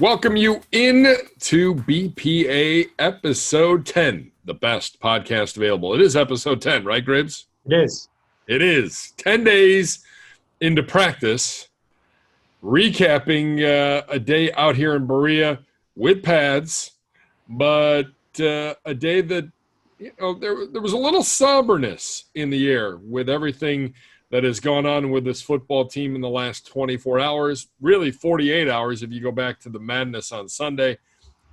Welcome you in to BPA episode 10, the best podcast available. It is episode 10, right, Gribbs? It is. It is. 10 days into practice, recapping a day out here in Berea with pads, but a day that, there was a little somberness in the air with everything that has gone on with this football team in the last 24 hours, really 48 hours if you go back to the madness on Sunday,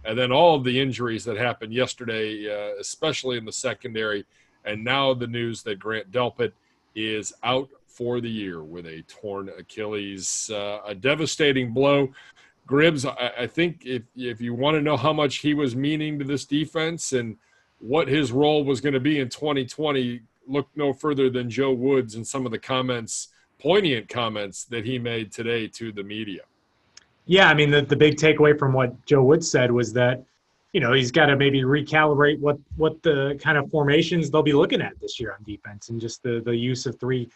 and then all of the injuries that happened yesterday, especially in the secondary, and now the news that Grant Delpit is out for the year with a torn Achilles, a devastating blow. Gribbs, I think if you want to know how much he was meaning to this defense and what his role was going to be in 2020, look no further than Joe Woods and some of the comments, poignant comments that he made today to the media. Yeah, I mean, the big takeaway from what Joe Woods said was that, he's got to maybe recalibrate what the kind of formations they'll be looking at this year on defense, and just the use of three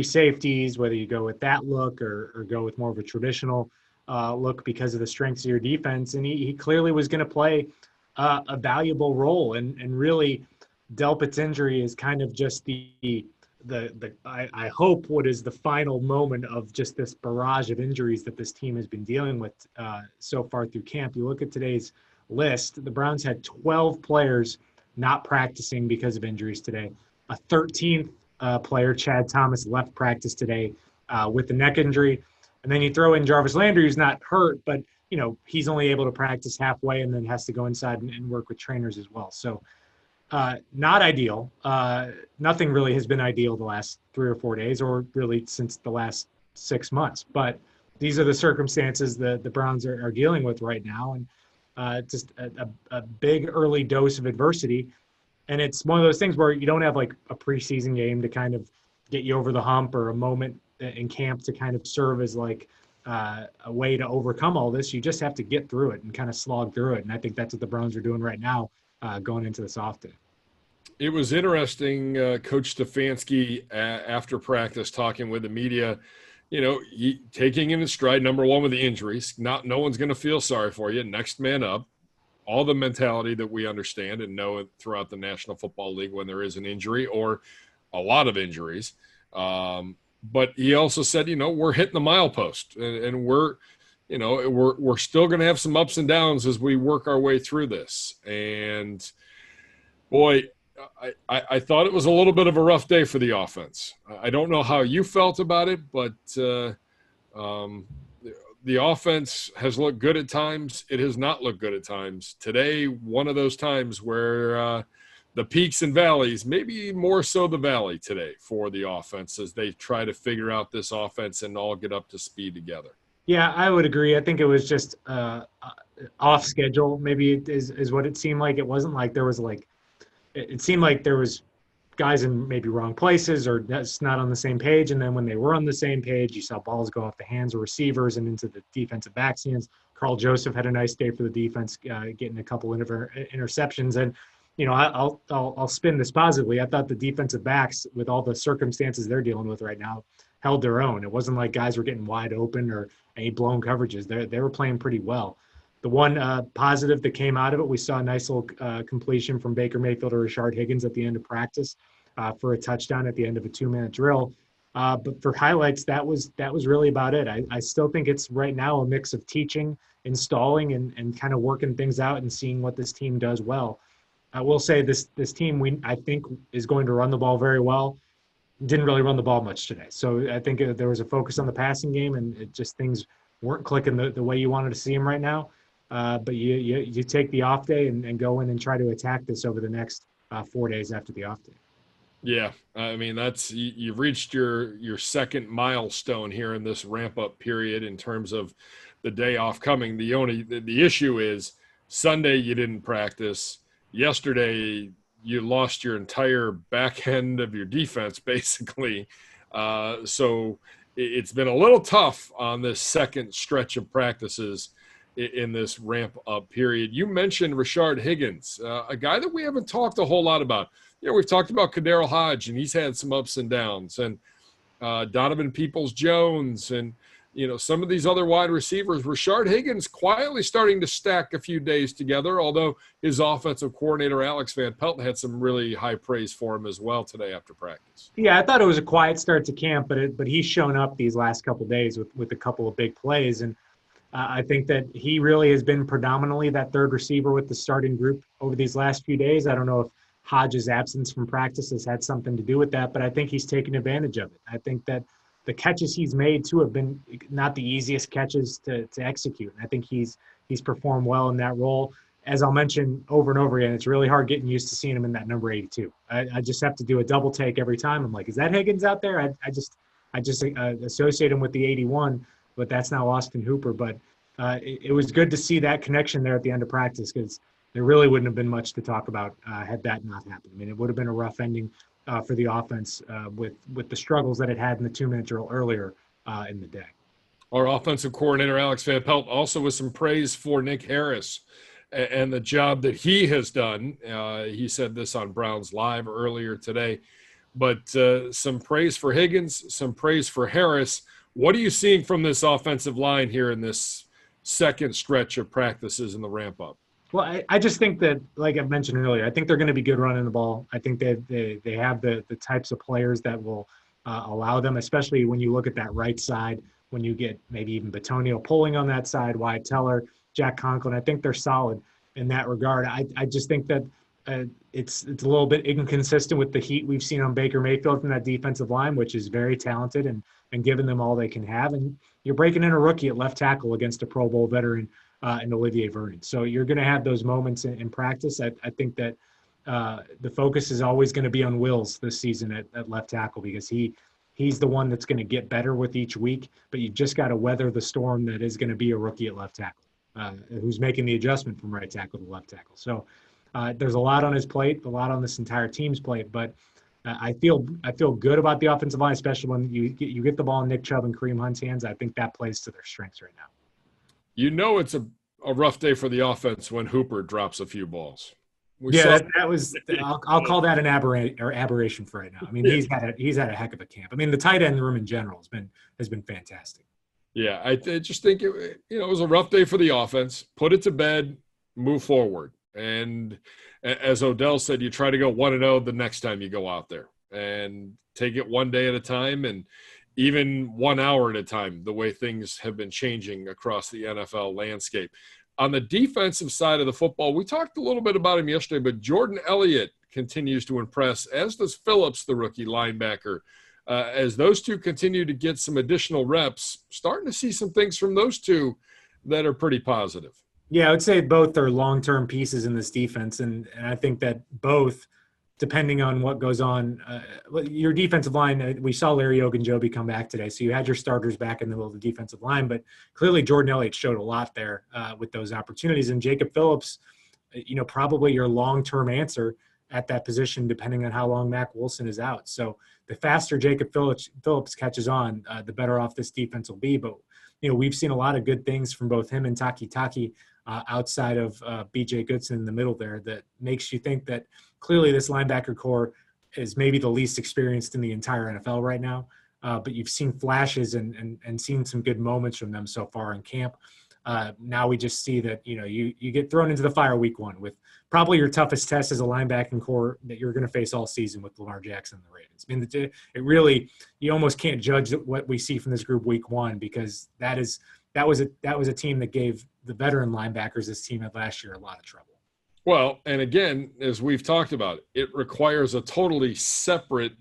safeties, whether you go with that look or go with more of a traditional look because of the strengths of your defense. And he clearly was going to play a valuable role, and really Delpit's injury is kind of just I hope what is the final moment of just this barrage of injuries that this team has been dealing with so far through camp. You look at today's list, the Browns had 12 players not practicing because of injuries today. A 13th player, Chad Thomas, left practice today with a neck injury. And then you throw in Jarvis Landry, who's not hurt, but he's only able to practice halfway and then has to go inside and work with trainers as well. So not ideal. Nothing really has been ideal the last 3 or 4 days, or really since the last 6 months. But these are the circumstances that the Browns are dealing with right now, and just a big early dose of adversity. And it's one of those things where you don't have like a preseason game to kind of get you over the hump, or a moment in camp to kind of serve as like a way to overcome all this. You just have to get through it and kind of slog through it. And I think that's what the Browns are doing right now going into this off day. It was interesting, Coach Stefanski, after practice, talking with the media, he taking in his stride, number one, with the injuries. No one's going to feel sorry for you. Next man up. All the mentality that we understand and know throughout the National Football League when there is an injury or a lot of injuries. But he also said, we're hitting the milepost, and we're still going to have some ups and downs as we work our way through this. And boy, I thought it was a little bit of a rough day for the offense. I don't know how you felt about it, but the offense has looked good at times. It has not looked good at times. Today, one of those times where the peaks and valleys, maybe more so the valley today for the offense as they try to figure out this offense and all get up to speed together. Yeah, I would agree. I think it was just off schedule, maybe is what it seemed like. It wasn't like there was it seemed like there was guys in maybe wrong places or just not on the same page. And then when they were on the same page, you saw balls go off the hands of receivers and into the defensive backs' hands. Carl Joseph had a nice day for the defense, getting a couple of interceptions. And, I'll spin this positively. I thought the defensive backs, with all the circumstances they're dealing with right now, held their own. It wasn't like guys were getting wide open or any blown coverages. They were playing pretty well. The one positive that came out of it, we saw a nice little completion from Baker Mayfield or Rashard Higgins at the end of practice for a touchdown at the end of a 2-minute drill. But for highlights, that was really about it. I still think it's right now a mix of teaching, installing, and kind of working things out and seeing what this team does well. I will say this team, I think, is going to run the ball very well. Didn't really run the ball much today. So I think there was a focus on the passing game, and things weren't clicking the way you wanted to see them right now. But you take the off day and go in and try to attack this over the next 4 days after the off day. Yeah, I mean, you've reached your second milestone here in this ramp up period in terms of the day off coming. The issue is Sunday you didn't practice. Yesterday you lost your entire back end of your defense basically. So it's been a little tough on this second stretch of practices in this ramp-up period. You mentioned Rashard Higgins, a guy that we haven't talked a whole lot about. We've talked about Kadarius Hodge, and he's had some ups and downs, and Donovan Peoples-Jones, and some of these other wide receivers, Rashard Higgins quietly starting to stack a few days together, although his offensive coordinator, Alex Van Pelt, had some really high praise for him as well today after practice. Yeah, I thought it was a quiet start to camp, but he's shown up these last couple of days with a couple of big plays. And I think that he really has been predominantly that third receiver with the starting group over these last few days. I don't know if Hodge's absence from practice has had something to do with that, but I think he's taken advantage of it. I think that the catches he's made, too, have been not the easiest catches to execute. And I think he's performed well in that role. As I'll mention over and over again, it's really hard getting used to seeing him in that number 82. I just have to do a double take every time. I'm like, is that Higgins out there? I just associate him with the 81, but that's now Austin Hooper. But it was good to see that connection there at the end of practice, because there really wouldn't have been much to talk about had that not happened. I mean, it would have been a rough ending for the offense with the struggles that it had in the 2-minute drill earlier in the day. Our offensive coordinator, Alex Van Pelt, also with some praise for Nick Harris and the job that he has done. He said this on Browns Live earlier today. But some praise for Higgins, some praise for Harris. What are you seeing from this offensive line here in this second stretch of practices in the ramp-up? Well, I just think that, like I mentioned earlier, I think they're going to be good running the ball. I think they have the types of players that will allow them, especially when you look at that right side, when you get maybe even Bitonio pulling on that side, Wyatt Teller, Jack Conklin. I think they're solid in that regard. I just think that it's a little bit inconsistent with the heat we've seen on Baker Mayfield from that defensive line, which is very talented and giving them all they can have. And you're breaking in a rookie at left tackle against a Pro Bowl veteran and Olivier Vernon. So you're going to have those moments in practice. I think that the focus is always going to be on Wills this season at left tackle, because he's the one that's going to get better with each week, but you just got to weather the storm that is going to be a rookie at left tackle, who's making the adjustment from right tackle to left tackle. So there's a lot on his plate, a lot on this entire team's plate, but I feel good about the offensive line, especially when you get the ball in Nick Chubb and Kareem Hunt's hands. I think that plays to their strengths right now. It's a rough day for the offense when Hooper drops a few balls. That was I'll call that an aberration for right now. I mean, he's had a heck of a camp. I mean, the tight end room in general has been fantastic. Yeah, I just think it was a rough day for the offense. Put it to bed, move forward. And as Odell said, you try to go 1-0 the next time you go out there, and take it one day at a time, and even 1 hour at a time, the way things have been changing across the NFL landscape. On the defensive side of the football, we talked a little bit about him yesterday, but Jordan Elliott continues to impress, as does Phillips, the rookie linebacker. As those two continue to get some additional reps, starting to see some things from those two that are pretty positive. Yeah, I would say both are long-term pieces in this defense, and I think that both, depending on what goes on, your defensive line, we saw Larry Ogunjobi come back today, so you had your starters back in the middle of the defensive line, but clearly Jordan Elliott showed a lot there with those opportunities, and Jacob Phillips, probably your long-term answer at that position, depending on how long Mack Wilson is out. So the faster Jacob Phillips catches on, the better off this defense will be. But we've seen a lot of good things from both him and Taki outside of B.J. Goodson in the middle there, that makes you think that clearly this linebacker core is maybe the least experienced in the entire NFL right now. But you've seen flashes and seen some good moments from them so far in camp. Now we just see that, you get thrown into the fire week one with probably your toughest test as a linebacking core that you're going to face all season with Lamar Jackson and the Ravens. I mean, it really, you almost can't judge what we see from this group week one, because that was a team that gave the veteran linebackers this team at last year a lot of trouble. Well, and again, as we've talked about, it requires a totally separate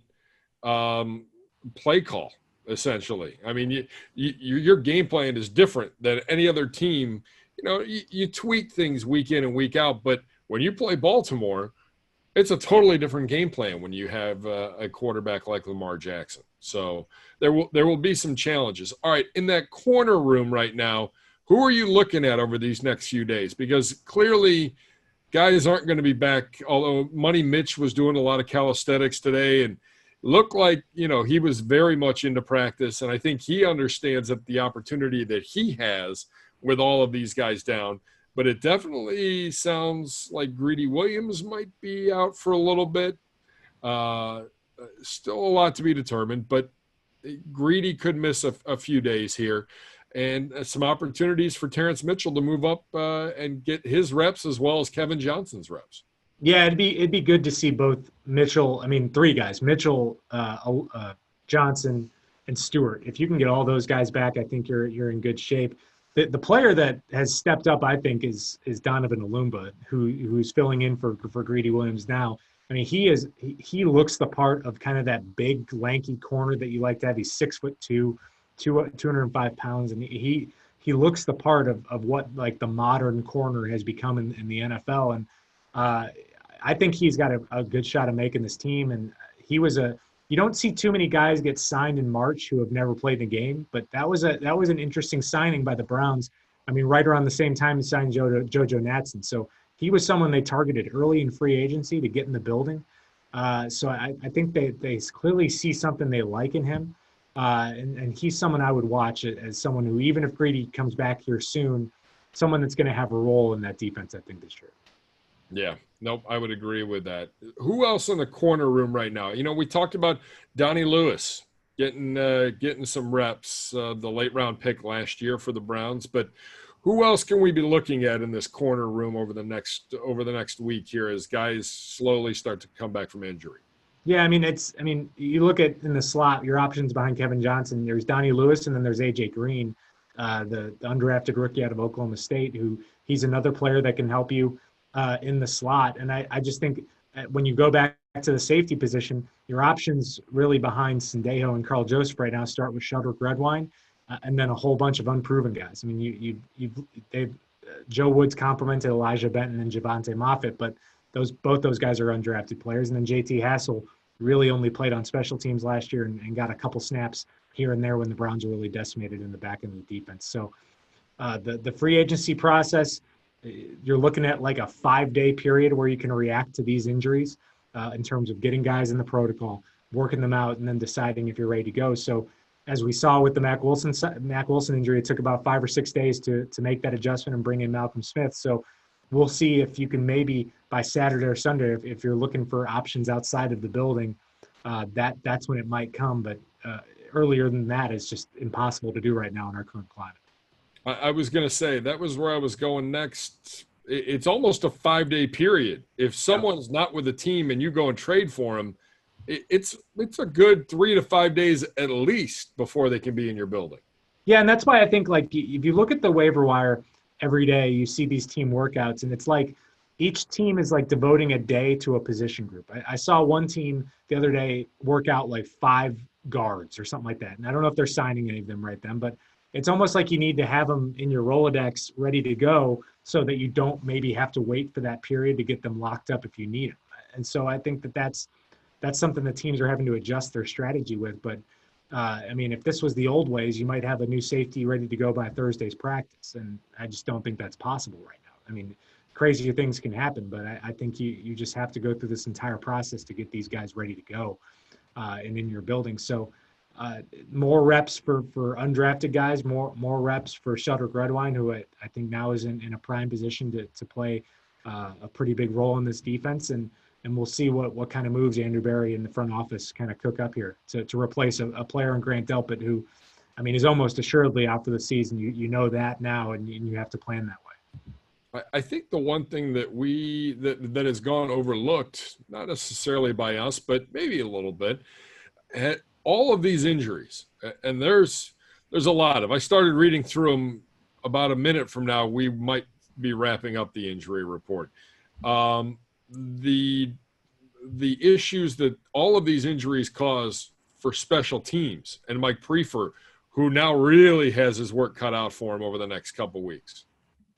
play call, essentially. I mean, your game plan is different than any other team. You tweak things week in and week out, but when you play Baltimore, it's a totally different game plan when you have a quarterback like Lamar Jackson. So there will be some challenges. All right, in that corner room right now, who are you looking at over these next few days? Because clearly guys aren't going to be back, although Money Mitch was doing a lot of calisthenics today and looked like, he was very much into practice. And I think he understands that the opportunity that he has with all of these guys down. But it definitely sounds like Greedy Williams might be out for a little bit. Still a lot to be determined. But Greedy could miss a few days here, and some opportunities for Terrence Mitchell to move up and get his reps as well as Kevin Johnson's reps. Yeah, it'd be good to see both Mitchell. I mean, three guys: Mitchell, Johnson, and Stewart. If you can get all those guys back, I think you're in good shape. The player that has stepped up, I think, is Donovan Alumba, who's filling in for Greedy Williams now. I mean, he looks the part of kind of that big, lanky corner that you like to have. He's 6'2", 205 pounds, and he looks the part of what like the modern corner has become in the NFL. And I think he's got a good shot of making this team. And you don't see too many guys get signed in March who have never played in a game, but that was an interesting signing by the Browns. I mean, right around the same time he signed JoJo Natson. So he was someone they targeted early in free agency to get in the building. So I think they clearly see something they like in him. And he's someone I would watch as someone who, even if Greedy comes back here soon, someone that's going to have a role in that defense, I think, this year. Yeah, nope, I would agree with that. Who else in the corner room right now? You know, we talked about Donnie Lewis getting some reps, the late round pick last year for the Browns. But who else can we be looking at in this corner room over the next week here as guys slowly start to come back from injury? Yeah, I mean, you look at in the slot, your options behind Kevin Johnson. There's Donnie Lewis, and then there's AJ Green, the undrafted rookie out of Oklahoma State, he's another player that can help you in the slot. And I just think when you go back to the safety position, your options really behind Sendejo and Carl Joseph right now start with Sheldrick Redwine, and then a whole bunch of unproven guys. I mean, Joe Woods complimented Elijah Benton and Javante Moffitt, but both those guys are undrafted players. And then JT Hassel really only played on special teams last year and got a couple snaps here and there when the Browns were really decimated in the back end of the defense. So the free agency process, you're looking at like a 5-day period where you can react to these injuries in terms of getting guys in the protocol, working them out, and then deciding if you're ready to go. So as we saw with the Mack Wilson injury, it took about 5 or 6 days to make that adjustment and bring in Malcolm Smith. So we'll see if you can maybe by Saturday or Sunday, if you're looking for options outside of the building, that's when it might come. But earlier than that, it's just impossible to do right now in our current climate. I was going to say that was where I was going next. It's almost a 5-day period. If someone's not with the team and you go and trade for them, it's a good 3 to 5 days at least before they can be in your building. Yeah, and that's why I think, like, if you look at the waiver wire every day, you see these team workouts, and it's like each team is like devoting a day to a position group. I saw one team the other day work out like 5 guards or something like that, and I don't know if they're signing any of them right then, but it's almost like you need to have them in your Rolodex ready to go so that you don't maybe have to wait for that period to get them locked up if you need them. And so I think that's something that teams are having to adjust their strategy with. But, I mean, if this was the old ways, you might have a new safety ready to go by Thursday's practice. And I just don't think that's possible right now. I mean, crazier things can happen, but I think you just have to go through this entire process to get these guys ready to go and in your building. So, more reps for undrafted guys, more reps for Sheldrick Redwine, who I think now is in a prime position to play a pretty big role in this defense. And we'll see what kind of moves Andrew Berry in the front office kind of cook up here to replace a player in Grant Delpit who, I mean, is almost assuredly out for the season. You know that now, and you have to plan that way. I think the one thing that has gone overlooked, not necessarily by us, but maybe a little bit, all of these injuries, and there's a lot of. I started reading through them about a minute from now. We might be wrapping up the injury report. The issues that all of these injuries cause for special teams, and Mike Prefer, who now really has his work cut out for him over the next couple weeks.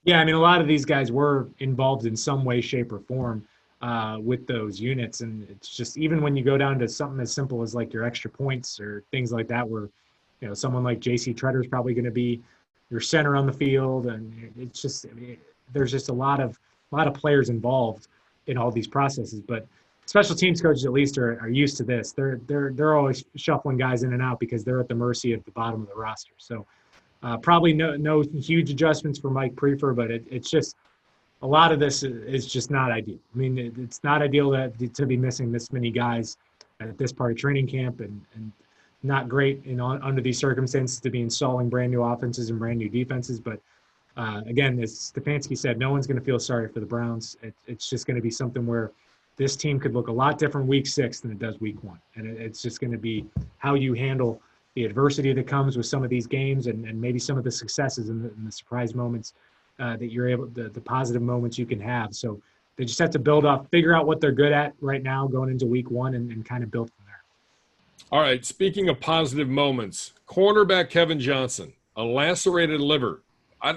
Yeah, I mean, a lot of these guys were involved in some way, shape, or form with those units. And it's just, even when you go down to something as simple as like your extra points or things like that, where, you know, someone like J.C. Treader is probably going to be your center on the field. And it's just, I mean, there's just a lot of players involved in all these processes. But special teams coaches at least are used to this. They're always shuffling guys in and out because they're at the mercy of the bottom of the roster. So probably no huge adjustments for Mike Prefer, but it's just, a lot of this is just not ideal. I mean, it's not ideal to be missing this many guys at this part of training camp, and not great under these circumstances to be installing brand new offenses and brand new defenses. But again, as Stefanski said, no one's going to feel sorry for the Browns. It's just going to be something where this team could look a lot different week 6 than it does week 1. And it's just going to be how you handle the adversity that comes with some of these games and maybe some of the successes and the surprise moments that you're able, the positive moments you can have. So they just have to build up, figure out what they're good at right now going into week 1 and kind of build from there. All right, speaking of positive moments, cornerback Kevin Johnson, a lacerated liver,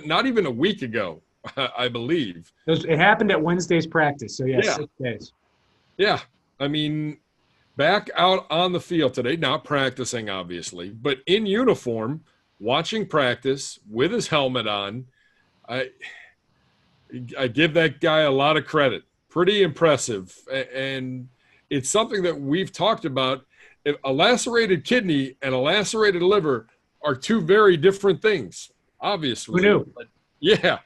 not even a week ago, I believe. It happened at Wednesday's practice, so yeah. 6 days. Yeah, I mean, back out on the field today, not practicing, obviously, but in uniform, watching practice with his helmet on. I give that guy a lot of credit. Pretty impressive. And it's something that we've talked about. If a lacerated kidney and a lacerated liver are two very different things, obviously. Who knew? But yeah.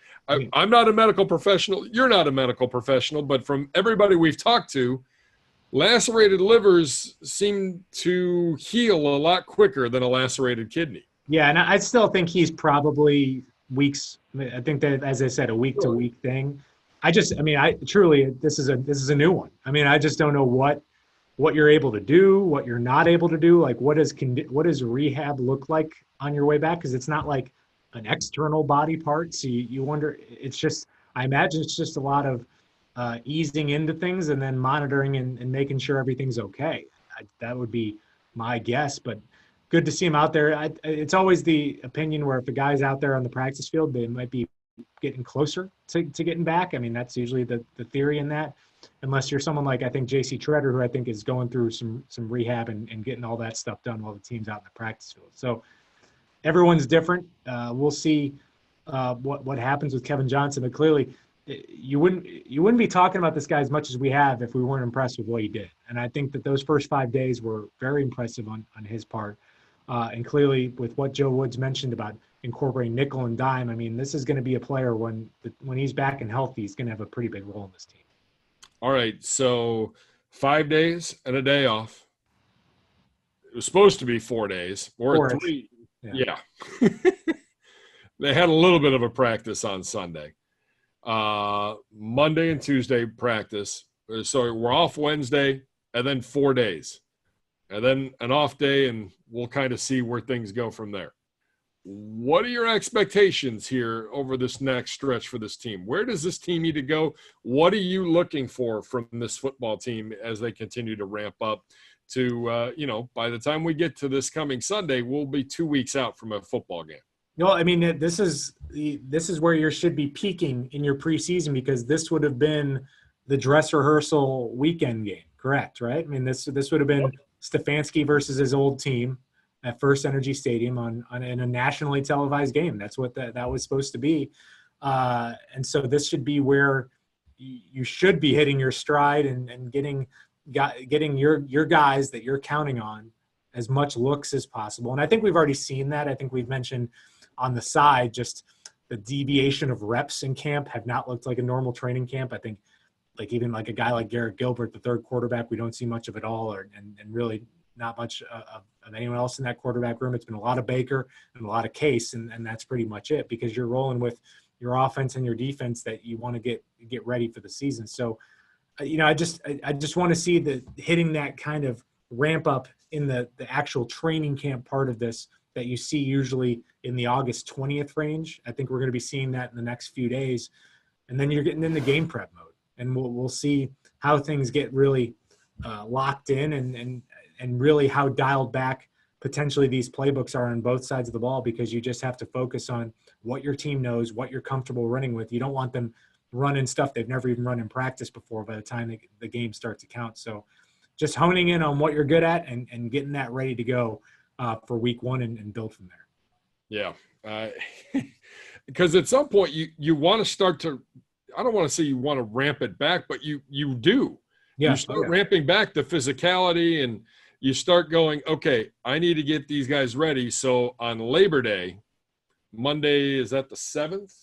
I'm not a medical professional. You're not a medical professional. But from everybody we've talked to, lacerated livers seem to heal a lot quicker than a lacerated kidney. Yeah, and I still think he's probably weeks. I think that, as I said, a week-to-week thing. I truly, this is a new one. I mean, I just don't know what you're able to do, what you're not able to do. Like, what does rehab look like on your way back? Because it's not like an external body part. So you wonder, I imagine it's just a lot of easing into things and then monitoring and making sure everything's okay. That would be my guess, but good to see him out there. It's always the opinion where if a guy's out there on the practice field, they might be getting closer to getting back. I mean, that's usually the theory in that, unless you're someone like, I think, J.C. Treader, who I think is going through some rehab and getting all that stuff done while the team's out in the practice field. So everyone's different. We'll see what happens with Kevin Johnson, but clearly you wouldn't be talking about this guy as much as we have if we weren't impressed with what he did. And I think that those first 5 days were very impressive on his part. And clearly with what Joe Woods mentioned about incorporating nickel and dime, I mean, this is going to be a player when he's back and healthy, he's going to have a pretty big role in this team. All right, so 5 days and a day off. It was supposed to be 4 days or 3. Yeah. They had a little bit of a practice on Sunday. Monday and Tuesday practice. So we're off Wednesday and then 4 days. And then an off day, and we'll kind of see where things go from there. What are your expectations here over this next stretch for this team? Where does this team need to go? What are you looking for from this football team as they continue to ramp up to, by the time we get to this coming Sunday, we'll be 2 weeks out from a football game. No, I mean, this is where you should be peaking in your preseason, because this would have been the dress rehearsal weekend game, correct, right? I mean, this would have been Stefanski versus his old team at First Energy Stadium in a nationally televised game. That's what that was supposed to be. And so this should be where you should be hitting your stride and getting your guys that you're counting on as much looks as possible. And I think we've already seen that. I think we've mentioned on the side just the deviation of reps in camp have not looked like a normal training camp. I think even a guy like Garrett Gilbert, the third quarterback, we don't see much of it all, and really not much of anyone else in that quarterback room. It's been a lot of Baker and a lot of Case, and that's pretty much it, because you're rolling with your offense and your defense that you want to get ready for the season. So, I just want to see hitting that kind of ramp up in the actual training camp part of this that you see usually in the August 20th range. I think we're going to be seeing that in the next few days, and then you're getting in the game prep mode. And we'll see how things get really locked in and really how dialed back potentially these playbooks are on both sides of the ball, because you just have to focus on what your team knows, what you're comfortable running with. You don't want them running stuff they've never even run in practice before by the time the game starts to count. So just honing in on what you're good at and getting that ready to go for week 1 and build from there. Yeah. Because at some point you want to start to – I don't want to say you want to ramp it back, but you do. Yeah, you start ramping back the physicality, and you start going, okay, I need to get these guys ready. So on Labor Day, Monday, is that the 7th?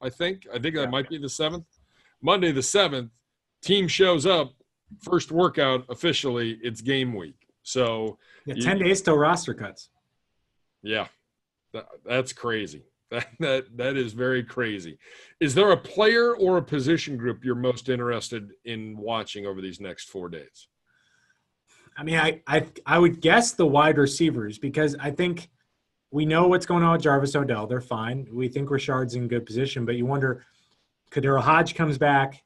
I think that might be the 7th. Monday the 7th, team shows up, first workout officially, it's game week. So yeah, 10 days till roster cuts. Yeah, that's crazy. That is very crazy. Is there a player or a position group you're most interested in watching over these next 4 days? I mean, I would guess the wide receivers, because I think we know what's going on with Jarvis Odell. They're fine. We think Rashard's in good position, but you wonder, Kadero Hodge comes back.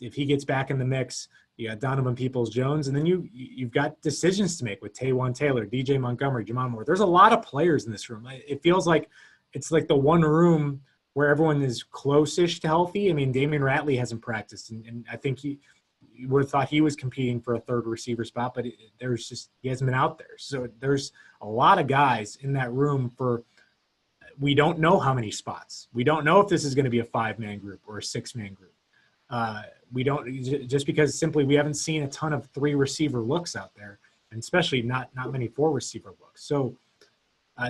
If he gets back in the mix, you got Donovan Peoples-Jones, and then you've got decisions to make with Taywan Taylor, DJ Montgomery, Jamon Moore. There's a lot of players in this room. It feels like it's like the one room where everyone is close-ish to healthy. I mean, Damian Ratley hasn't practiced, and I think you would have thought he was competing for a third receiver spot, but he hasn't been out there. So there's a lot of guys in that room we don't know how many spots. We don't know if this is going to be a 5-man group or a 6-man group. We don't, just because simply we haven't seen a ton of 3 receiver looks out there, and especially not many 4 receiver looks. So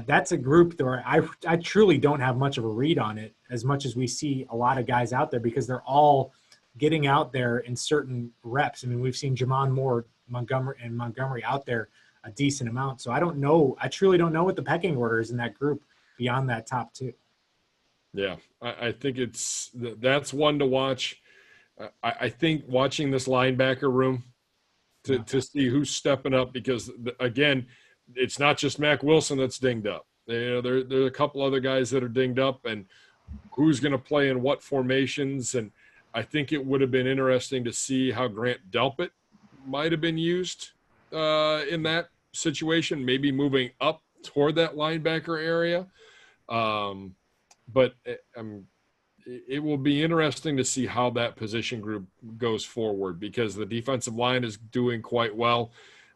that's a group where I truly don't have much of a read on it, as much as we see a lot of guys out there, because they're all getting out there in certain reps. I mean, we've seen Jamon Moore, Montgomery out there a decent amount. So I don't know. I truly don't know what the pecking order is in that group beyond that top 2. Yeah, I think that's one to watch. I think watching this linebacker room to see who's stepping up, because, again, it's not just Mac Wilson that's dinged up. There are a couple other guys that are dinged up, and who's going to play in what formations. And I think it would have been interesting to see how Grant Delpit might have been used in that situation, maybe moving up toward that linebacker area. But it will be interesting to see how that position group goes forward, because the defensive line is doing quite well.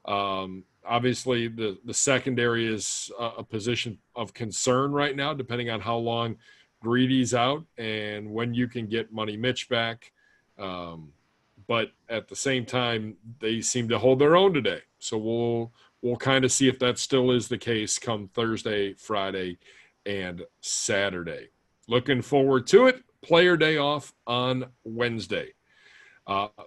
Obviously, the secondary is a position of concern right now, depending on how long Greedy's out and when you can get Money Mitch back. But at the same time, they seem to hold their own today. So we'll kind of see if that still is the case come Thursday, Friday, and Saturday. Looking forward to it. Player day off on Wednesday.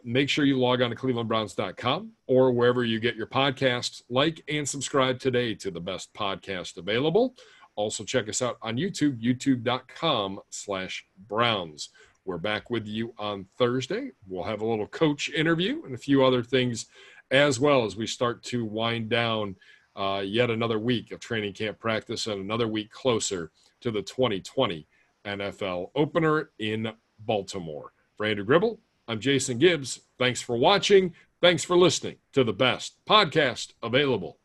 Make sure you log on to clevelandbrowns.com or wherever you get your podcasts. Like and subscribe today to the best podcast available. Also check us out on YouTube, youtube.com/Browns. We're back with you on Thursday. We'll have a little coach interview and a few other things, as well as we start to wind down yet another week of training camp practice and another week closer to the 2020 NFL opener in Baltimore. For Andrew Gribble, I'm Jason Gibbs. Thanks for watching. Thanks for listening to the best podcast available.